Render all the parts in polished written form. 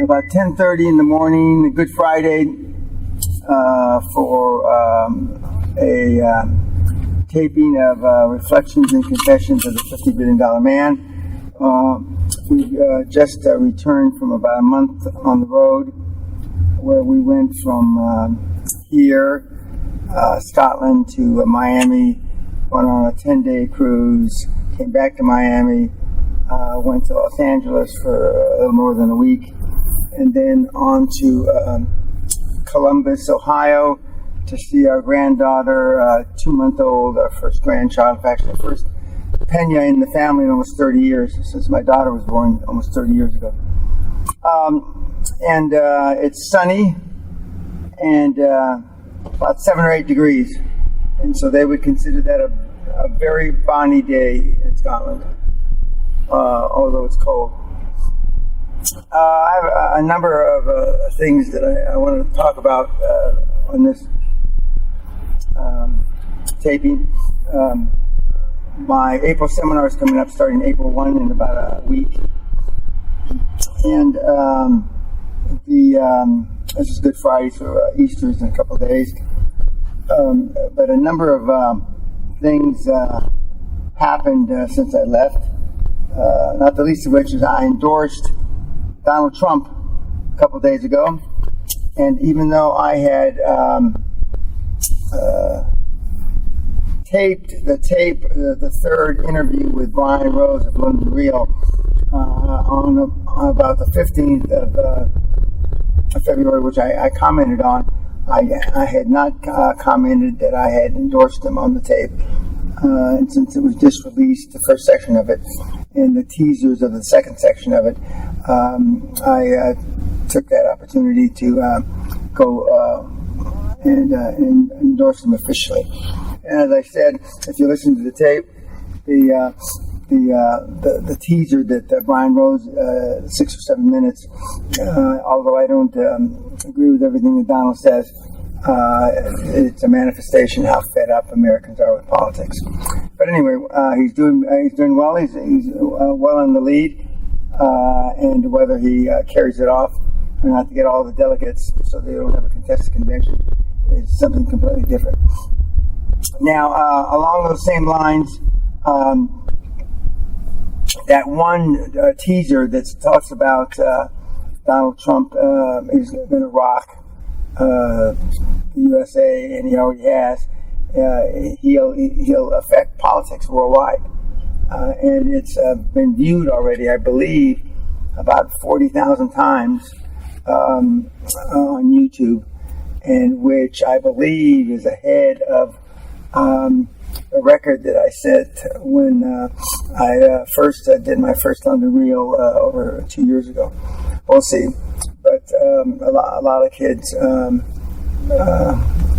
about 10:30 in the morning, Good Friday, for a taping of Reflections and Confessions of the $50 Billion Man. We just returned from about a month on the road, where we went from here, Scotland, to Miami, went on a 10-day cruise, came back to Miami, went to Los Angeles for a little more than a week, and then on to Columbus, Ohio, to see our granddaughter, 2-month-old, our first grandchild, in fact, the first Pena in the family in almost 30 years, since my daughter was born almost 30 years ago. And it's sunny and about 7 or 8 degrees. And so they would consider that a very bonny day in Scotland, although it's cold. I have a number of things that I wanted to talk about on this taping. My April seminar is coming up starting April 1 in about a week. And this is Good Friday, so Easter's in a couple of days. But a number of things happened since I left. Not the least of which is I endorsed Donald Trump a couple of days ago. And even though I had taped the third interview with Brian Rose of London Real on about the 15th of February, which I commented on, I had not commented that I had endorsed him on the tape. And since it was just released, the first section of it, and the teasers of the second section of it, I took that opportunity to go and endorse him officially. And as I said, if you listen to the tape, the teaser that Brian Rose, 6 or 7 minutes, although I don't agree with everything that Donald says, it's a manifestation of how fed up Americans are with politics. But anyway, he's doing well. He's well in the lead, and whether he carries it off or not to get all the delegates so they don't have a contested convention is something completely different. Now, along those same lines, that one teaser that talks about Donald Trump is going to rock the USA, and he already has. He'll affect politics worldwide, and it's been viewed already, I believe, about 40,000 times on YouTube, and which I believe is ahead of a record that I set when I first did my first London Reel over 2 years ago. We'll see. But a lot of kids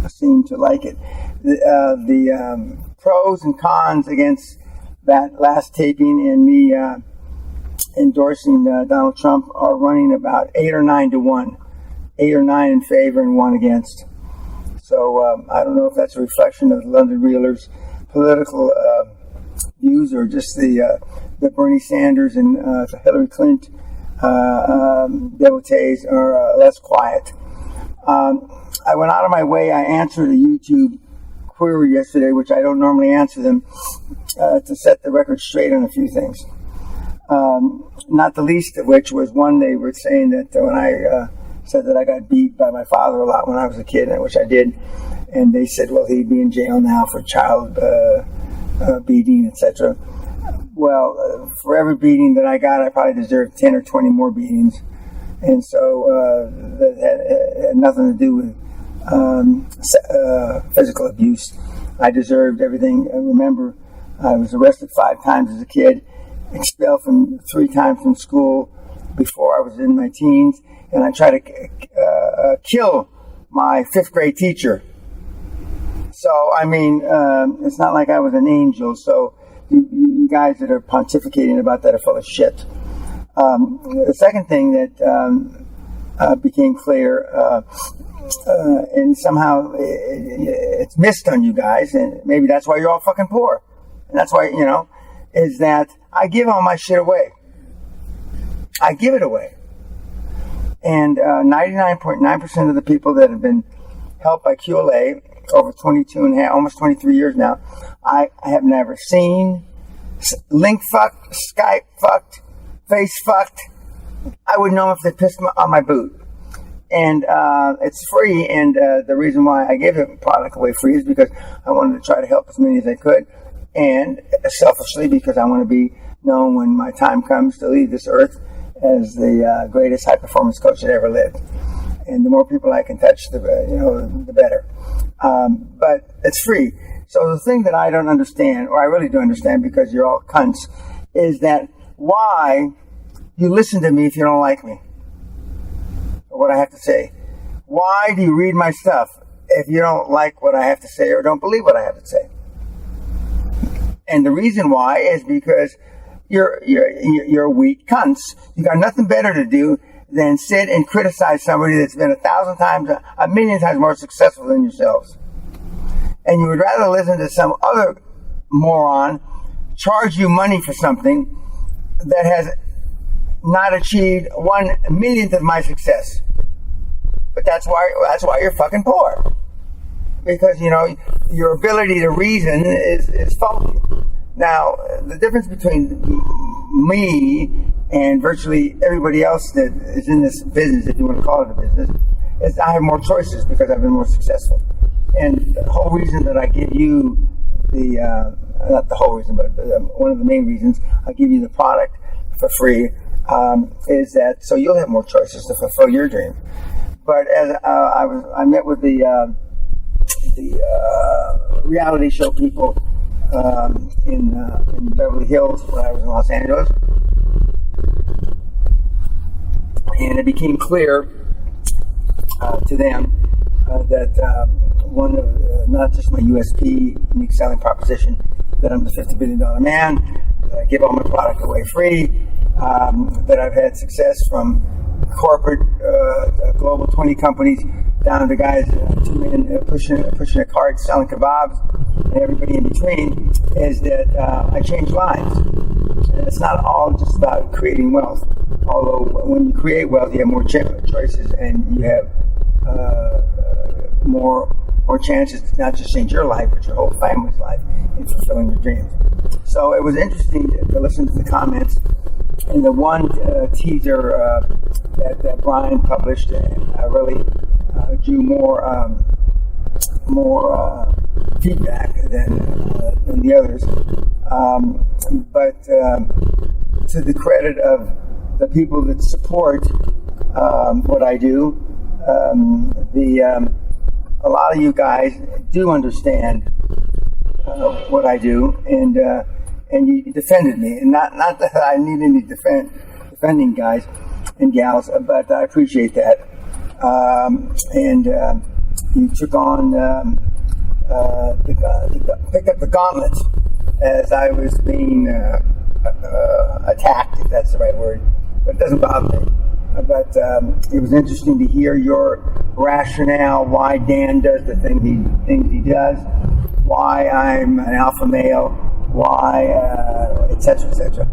seem to like it. The pros and cons against that last taping and me endorsing Donald Trump are running about 8 or 9 to 1. 8 or 9 in favor and 1 against. So I don't know if that's a reflection of the London Reelers' political views or just the Bernie Sanders and the Hillary Clinton devotees are less quiet. I went out of my way. I answered a YouTube query yesterday, which I don't normally answer them, to set the record straight on a few things. Not the least of which was one, they were saying that when I said that I got beat by my father a lot when I was a kid, which I did, and they said, well, he'd be in jail now for child beating, etc. Well, for every beating that I got, I probably deserved 10 or 20 more beatings, and so that had nothing to do with physical abuse. I deserved everything. I remember I was arrested 5 times as a kid, expelled 3 times from school before I was in my teens, and I tried to kill my 5th grade teacher. So, I mean, it's not like I was an angel, so you guys that are pontificating about that are full of shit. The second thing that became clear, and somehow it's missed on you guys, and maybe that's why you're all fucking poor, and that's why, is that I give all my shit away. I give it away. And 99.9% of the people that have been helped by QLA over 22 and a half, almost 23 years now, I have never seen, link fucked, Skype fucked, face fucked. I would know if they pissed on my boot. And it's free, and the reason why I gave the product away free is because I wanted to try to help as many as I could, and selfishly because I want to be known when my time comes to leave this earth as the greatest high-performance coach that ever lived. And the more people I can touch, the better. But it's free. So the thing that I don't understand, or I really do understand because you're all cunts, is that why you listen to me if you don't like me or what I have to say. Why do you read my stuff if you don't like what I have to say or don't believe what I have to say? And the reason why is because you're weak cunts. You got nothing better to do than sit and criticize somebody that's been 1,000 times, a million times more successful than yourselves. And you would rather listen to some other moron charge you money for something that has not achieved 1/1,000,000th of my success. But that's why you're fucking poor. Because, your ability to reason is faulty. Now, the difference between me and virtually everybody else that is in this business, if you want to call it a business, is I have more choices because I've been more successful. And the whole reason that I give you not the whole reason, but one of the main reasons I give you the product for free is that so you'll have more choices to fulfill your dream. But as I met with the reality show people in Beverly Hills when I was in Los Angeles, and it became clear to them that one of not just my USP, unique selling proposition, that I'm the $50 billion man, that I give all my product away free, that I've had success from corporate global 20 companies down to guys 2 million pushing a cart selling kebabs and everybody in between, is that I change lives. And it's not all just about creating wealth, although when you create wealth you have more choices and you have more chances to not just change your life but your whole family's life in fulfilling your dreams. So it was interesting to listen to the comments. And the one teaser that Brian published, and I really drew more feedback than the others. But to the credit of the people that support what I do, a lot of you guys do understand what I do, and you defended me, and not that I need any defending guys and gals, but I appreciate that. And you took on picked up the gauntlet as I was being attacked, if that's the right word, but it doesn't bother me. But it was interesting to hear your rationale why Dan does the things he does, why I'm an alpha male, why, etc., etc.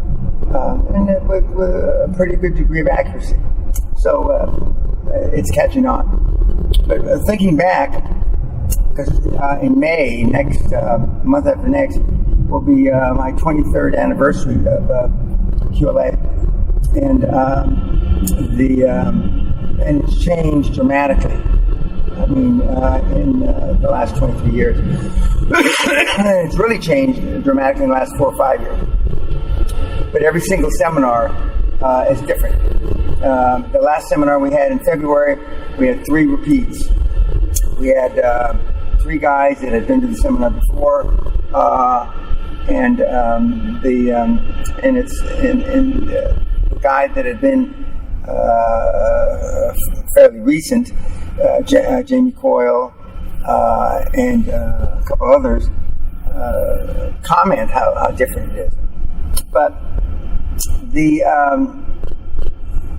And with a pretty good degree of accuracy. So it's catching on. But thinking back, because in May, next month after next, will be my 23rd anniversary of QLA, and and it's changed dramatically. I mean, in the last 23 years. It's really changed dramatically in the last 4 or 5 years. But every single seminar is different. The last seminar we had in February, we had 3 repeats. We had 3 guys that had been to the seminar before, and the guy that had been fairly recent, Jamie Coyle, and a couple others, comment how different it is. But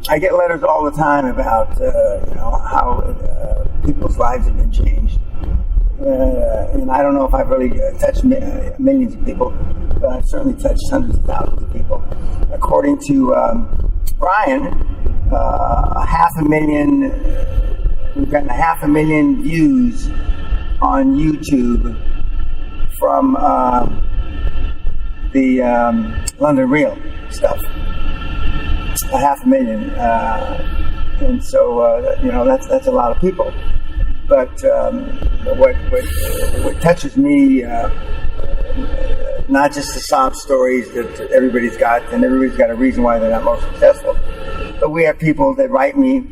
I get letters all the time about how people's lives have been changed, and I don't know if I've really touched millions of people, but I've certainly touched hundreds of thousands of people. According to Brian, we've gotten 500,000 views on YouTube from the London Real stuff. 500,000, and so that's a lot of people. But what touches me, not just the sob stories that everybody's got, and everybody's got a reason why they're not more successful, but we have people that write me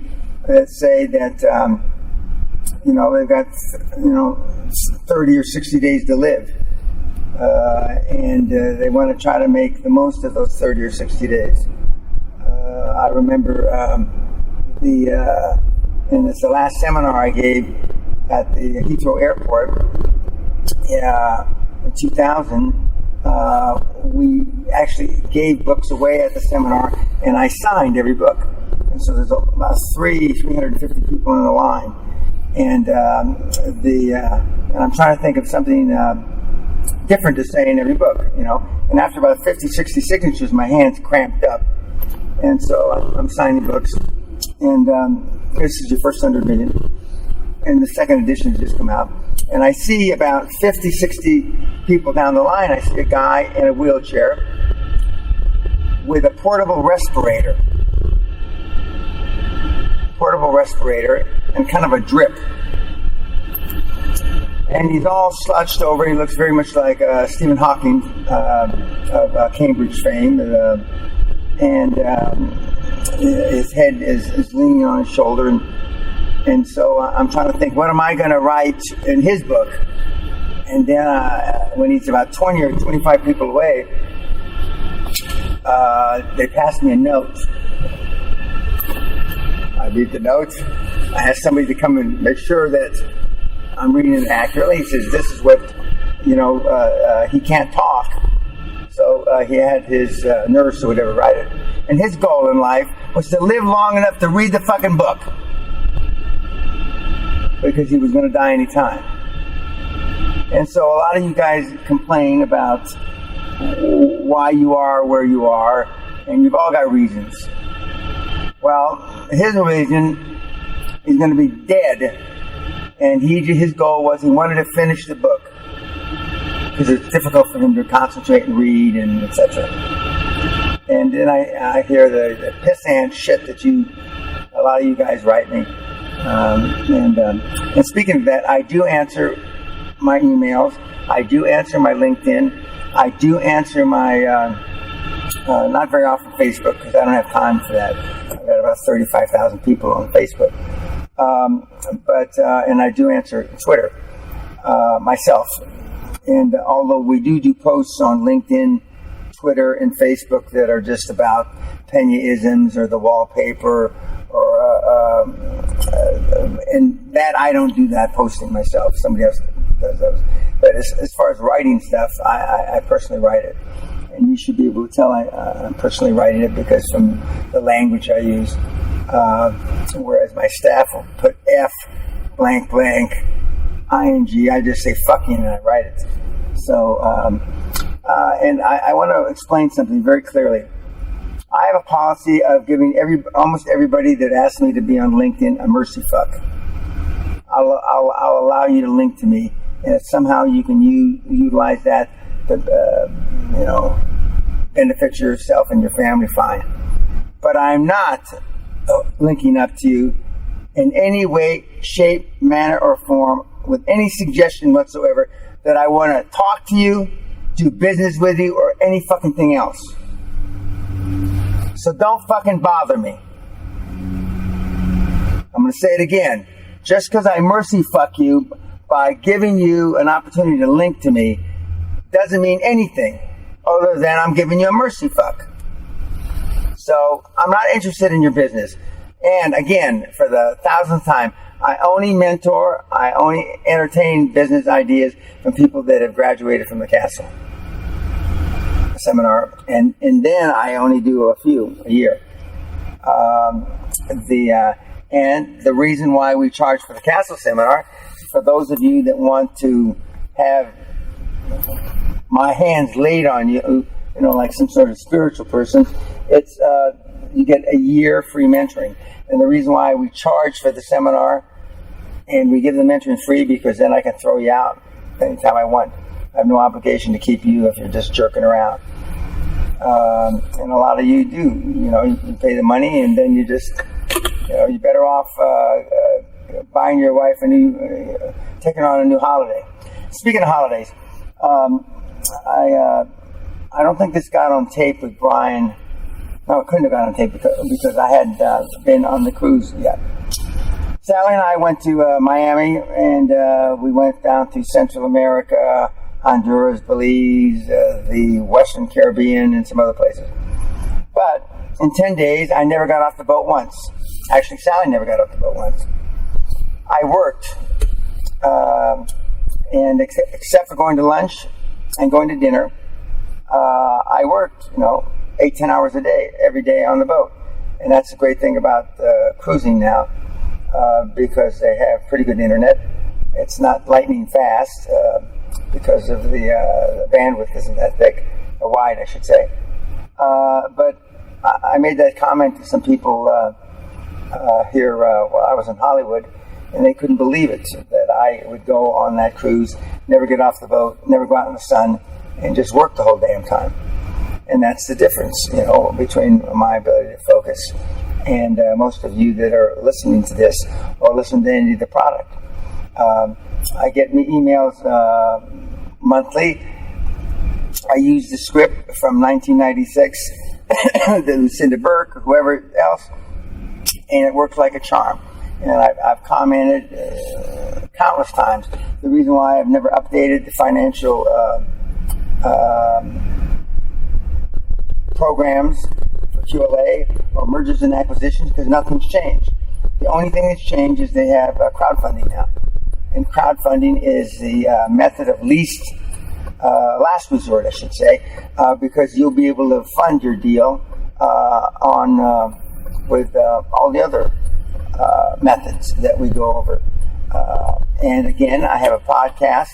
that say that they've got 30 or 60 days to live, and they want to try to make the most of those 30 or 60 days. I remember and it's the last seminar I gave at the Heathrow Airport in 2000. We actually gave books away at the seminar, and I signed every book. And so there's about 350 people on the line, and and I'm trying to think of something different to say in every book, And after about 50, 60 signatures, my hands cramped up, and so I'm signing books. And this is your first 100 million, and the second edition has just come out. And I see about 50, 60 people down the line. I see a guy in a wheelchair with a portable respirator and kind of a drip. And he's all slouched over. He looks very much like Stephen Hawking of Cambridge fame. And his head is leaning on his shoulder. And so I'm trying to think, what am I going to write in his book? And then when he's about 20 or 25 people away, they pass me a note. I read the note. I ask somebody to come and make sure that I'm reading it accurately. He says, this is what, he can't talk. So he had his nurse or whatever write it. And his goal in life was to live long enough to read the fucking book, because he was going to die anytime. And so a lot of you guys complain about why you are where you are, and you've all got reasons. Well, his reason is going to be dead, and his goal was he wanted to finish the book because it's difficult for him to concentrate and read and etc. And then I hear the pissant shit that a lot of you guys write me. And speaking of that, I do answer my emails. I do answer my LinkedIn. I do answer my, not very often Facebook, because I don't have time for that. I've got about 35,000 people on Facebook. And I do answer Twitter myself. And although we do posts on LinkedIn, Twitter, and Facebook that are just about Pena-isms or the wallpaper, and that I don't do that posting myself. Somebody else does those. But as far as writing stuff, I personally write it. And you should be able to tell I'm personally writing it because from the language I use. Whereas my staff will put F blank blank ing. I just say fucking and I write it. So, and I want to explain something very clearly. I have a policy of giving almost everybody that asks me to be on LinkedIn a mercy fuck. I'll allow you to link to me, and if somehow you can utilize that to benefit yourself and your family, fine. But I'm not linking up to you in any way, shape, manner, or form with any suggestion whatsoever that I want to talk to you, do business with you, or any fucking thing else. So don't fucking bother me. I'm going to say it again. Just because I mercy fuck you by giving you an opportunity to link to me doesn't mean anything other than I'm giving you a mercy fuck. So I'm not interested in your business. And again, for the 1,000th time, I only mentor, I only entertain business ideas from people that have graduated from the castle seminar, and then I only do a few a year. And the reason why we charge for the castle seminar, for those of you that want to have my hands laid on you, like some sort of spiritual person, it's you get a year free mentoring. And the reason why we charge for the seminar and we give the mentoring free, because then I can throw you out anytime I want. I have no obligation to keep you if you're just jerking around. And a lot of you do. You pay the money, and then you just, you're better off buying your wife taking her on a new holiday. Speaking of holidays, I don't think this got on tape with Brian. No, it couldn't have got on tape because I hadn't been on the cruise yet. Sally and I went to Miami, and we went down to Central America, Honduras, Belize, the Western Caribbean, and some other places. But in 10 days, I never got off the boat once. Actually, Sally never got off the boat once. I worked, and except for going to lunch and going to dinner, I worked, 8-10 hours a day, every day on the boat. And that's the great thing about cruising now, because they have pretty good internet. It's not lightning fast, because of the bandwidth isn't that thick, or wide, I should say. But I made that comment to some people here while I was in Hollywood, and they couldn't believe it, that I would go on that cruise, never get off the boat, never go out in the sun, and just work the whole damn time. And that's the difference, between my ability to focus and most of you that are listening to this or listen to any of the product. I get emails monthly. I use the script from 1996 that Lucinda Burke or whoever else, and it works like a charm. And I've commented countless times. The reason why I've never updated the financial programs for QLA or mergers and acquisitions, because nothing's changed. The only thing that's changed is they have crowdfunding now. And crowdfunding is the method of last resort, I should say, because you'll be able to fund your deal with all the other methods that we go over. And again, I have a podcast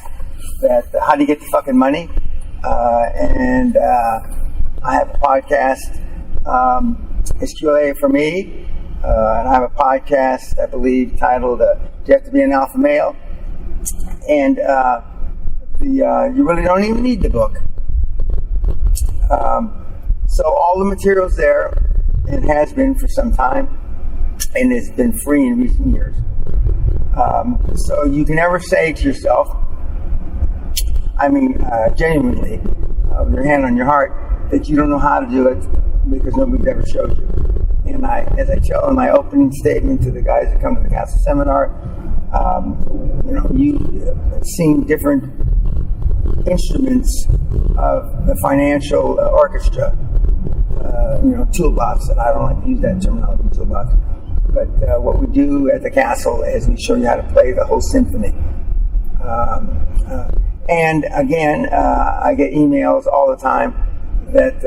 that How Do You Get the Fucking Money? And I have a podcast, Is QLA For Me? And I have a podcast, I believe, titled Do You Have to Be an Alpha Male? And you really don't even need the book. So all the material's there, and has been for some time, and it's been free in recent years. So you can never say to yourself, genuinely, with your hand on your heart, that you don't know how to do it because nobody's ever showed you. And as I tell in my opening statement to the guys that come to the Castle Seminar, you've seen different instruments of the financial orchestra, toolbox, and I don't like to use that terminology, toolbox. But what we do at the Castle is we show you how to play the whole symphony. And again, I get emails all the time that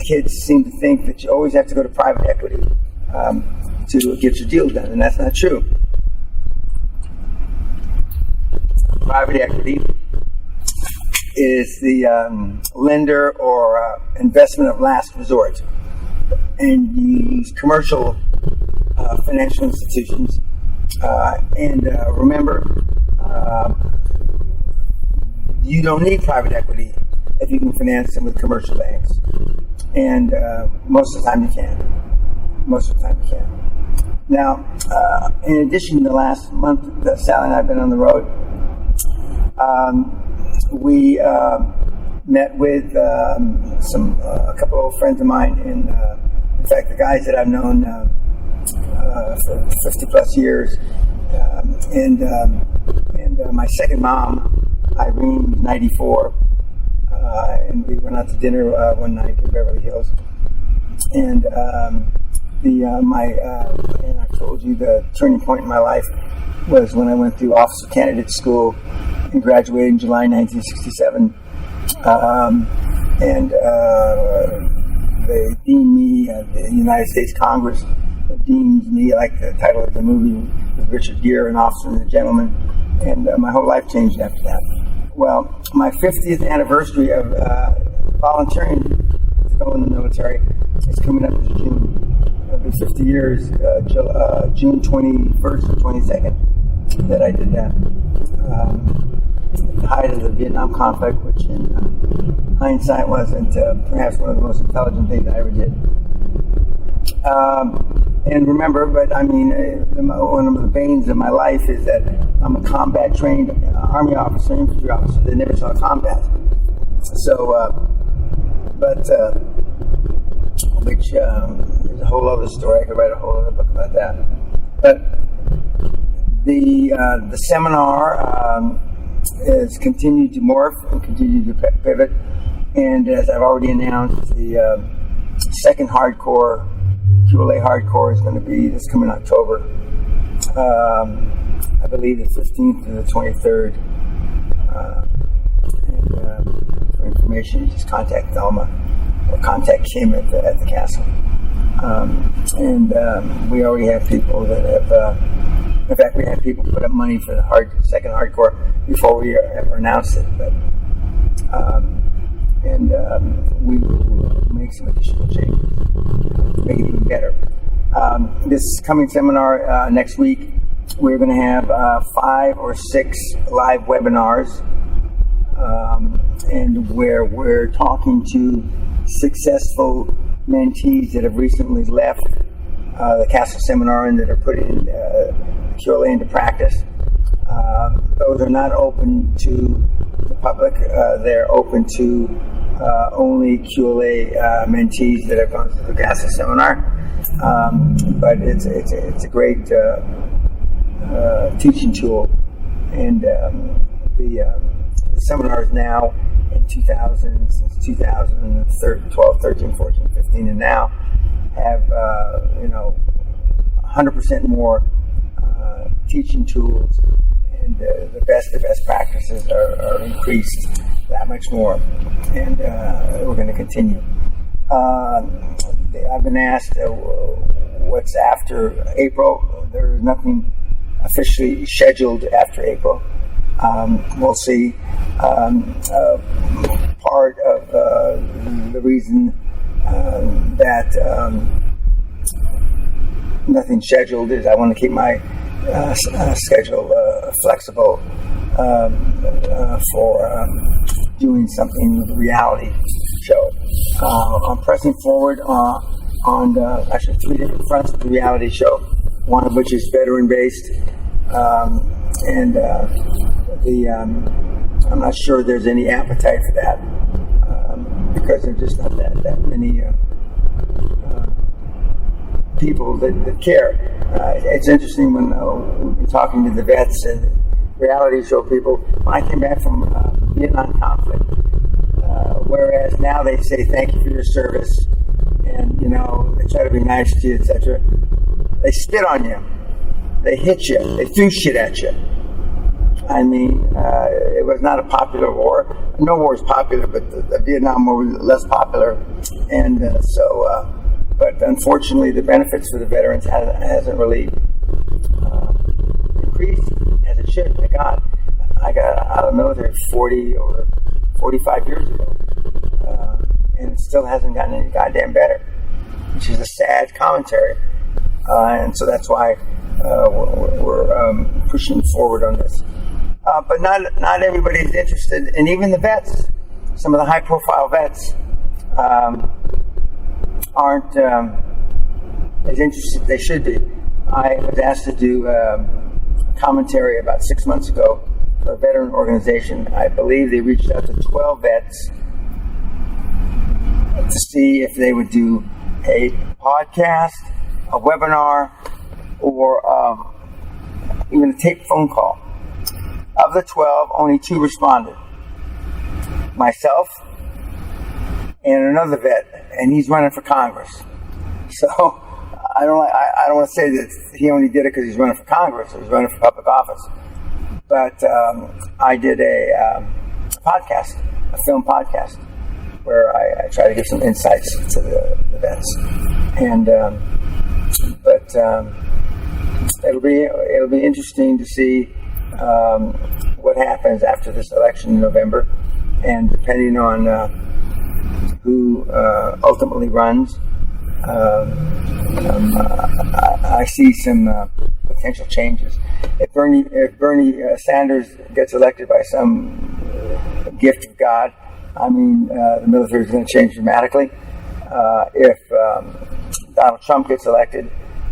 kids seem to think that you always have to go to private equity to get your deal done, and that's not true. Private equity is the lender or investment of last resort, and you use commercial financial institutions. And remember, you don't need private equity if you can finance them with commercial banks. And most of the time you can. Now, in addition to the last month that Sally and I have been on the road, we met with a couple of old friends of mine, and in fact, the guys that I've known for 50 plus years, and my second mom, Irene, was 94, and we went out to dinner one night in Beverly Hills, and and I told you the turning point in my life was when I went through officer candidate school and graduated in July 1967, and they deemed me, the United States Congress deemed me, like the title of the movie with Richard Gere, An Officer and a Gentleman, and my whole life changed after that. Well, my 50th anniversary of volunteering to go in the military is coming up in June. it'll be 50 years, June 21st and 22nd, that I did that. At the height of the Vietnam conflict, which in hindsight wasn't perhaps one of the most intelligent things I ever did. And remember, but I mean, one of the banes of my life is that I'm a combat-trained Army officer, infantry officer that never saw combat. So, which is a whole other story. I could write a whole other book about that. But the seminar has continued to morph and continued to pivot. And as I've already announced, the second hardcore, QLA hardcore, is going to be this coming October. I believe the 15th to the 23rd. For information, just contact Thelma or contact Kim at the castle. We already have people that have, in fact, we had people put up money for the second hardcore before we ever announced it. But we will make some additional changes to make it even better. This coming seminar next week, we're going to have 5 or 6 live webinars, and where we're talking to successful mentees that have recently left the Castle Seminar and that are putting QLA into practice. Those are not open to the public. They're open to only QLA mentees that have gone through the Castle Seminar. But it's a great teaching tool, and the seminar is now in 2012, 13, 14, 15, and now have 100% more teaching tools, and the best practices are increased that much more, and we're going to continue. I've been asked what's after April. There's nothing officially scheduled after April. We'll see. Part of the reason that nothing scheduled is I want to keep my schedule flexible for doing something with a reality show. I'm pressing forward on actually 3 different fronts of the reality show, one of which is veteran-based, and I'm not sure there's any appetite for that, because there's just not that many people that care. It's interesting when we've been talking to the vets and reality show people. When I came back from Vietnam conflict, whereas now they say thank you for your service, and they try to be nice to you, etc. They spit on you, they hit you, they threw shit at you. I mean, it was not a popular war. No war is popular, but the Vietnam War was less popular, and but unfortunately, the benefits for the veterans hasn't really increased as it should. My God, I got out of the military 40 or 45 years ago, and it still hasn't gotten any goddamn better, which is a sad commentary. And so that's why we're pushing forward on this. But not everybody's interested, and even the vets, some of the high-profile vets, aren't as interested as they should be. I was asked to do commentary about 6 months ago for a veteran organization. I believe they reached out to 12 vets to see if they would do a podcast, a webinar, or even a taped phone call. Of the 12, only 2 responded. Myself and another vet, and he's running for Congress. So I don't want to say that he only did it because he's running for Congress or he's running for public office. But I did a podcast, a film podcast, where I try to give some insights to the vets. And it'll be interesting to see what happens after this election in November, and depending on who ultimately runs, I see some potential changes. If Bernie Sanders gets elected by some gift of God, the military is going to change dramatically. If Donald Trump gets elected,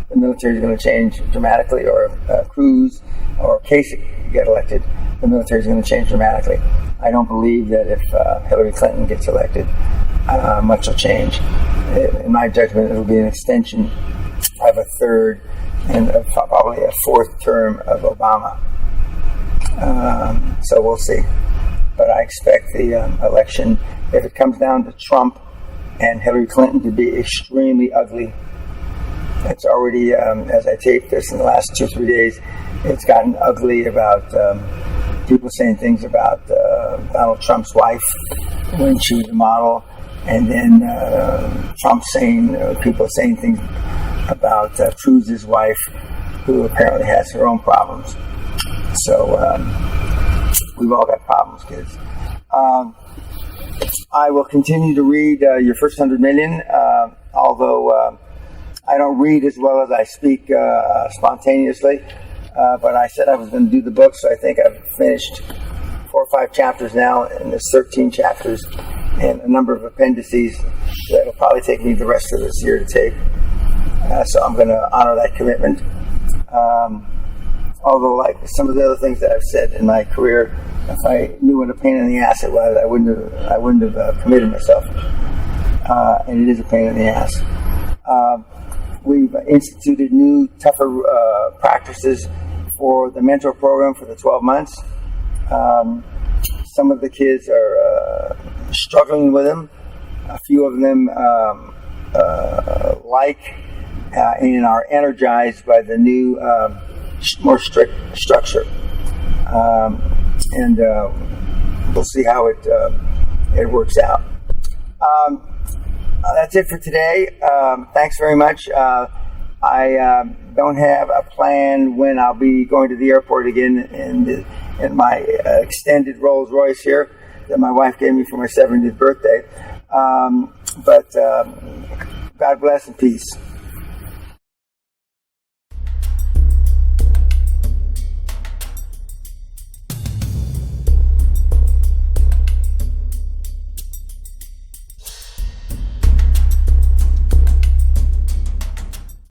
the military is going to change dramatically. Or if Cruz or Kasich get elected, the military is going to change dramatically. I don't believe that if Hillary Clinton gets elected, much will change. In my judgment, it will be an extension of a third and probably a fourth term of Obama. So we'll see. But I expect the election, if it comes down to Trump and Hillary Clinton, to be extremely ugly. It's already, as I taped this in the last 2 or 3 days, it's gotten ugly about people saying things about Donald Trump's wife when she was a model, and then people saying things about Cruz's wife, who apparently has her own problems. So we've all got problems, kids. I will continue to read Your First 100 Million, although I don't read as well as I speak spontaneously. But I said I was going to do the book, so I think I've finished 4 or 5 chapters now, and there's 13 chapters and a number of appendices that'll probably take me the rest of this year to take. So I'm going to honor that commitment. Although, like some of the other things that I've said in my career, if I knew what a pain in the ass it was, I wouldn't have committed myself. And it is a pain in the ass. We've instituted new, tougher practices for the mentor program for the 12 months. Some of the kids are struggling with them. A few of them and are energized by the new, more strict structure. And we'll see how it works out. That's it for today. Thanks very much. I don't have a plan when I'll be going to the airport again in my extended Rolls Royce here that my wife gave me for my 70th birthday. But God bless and peace.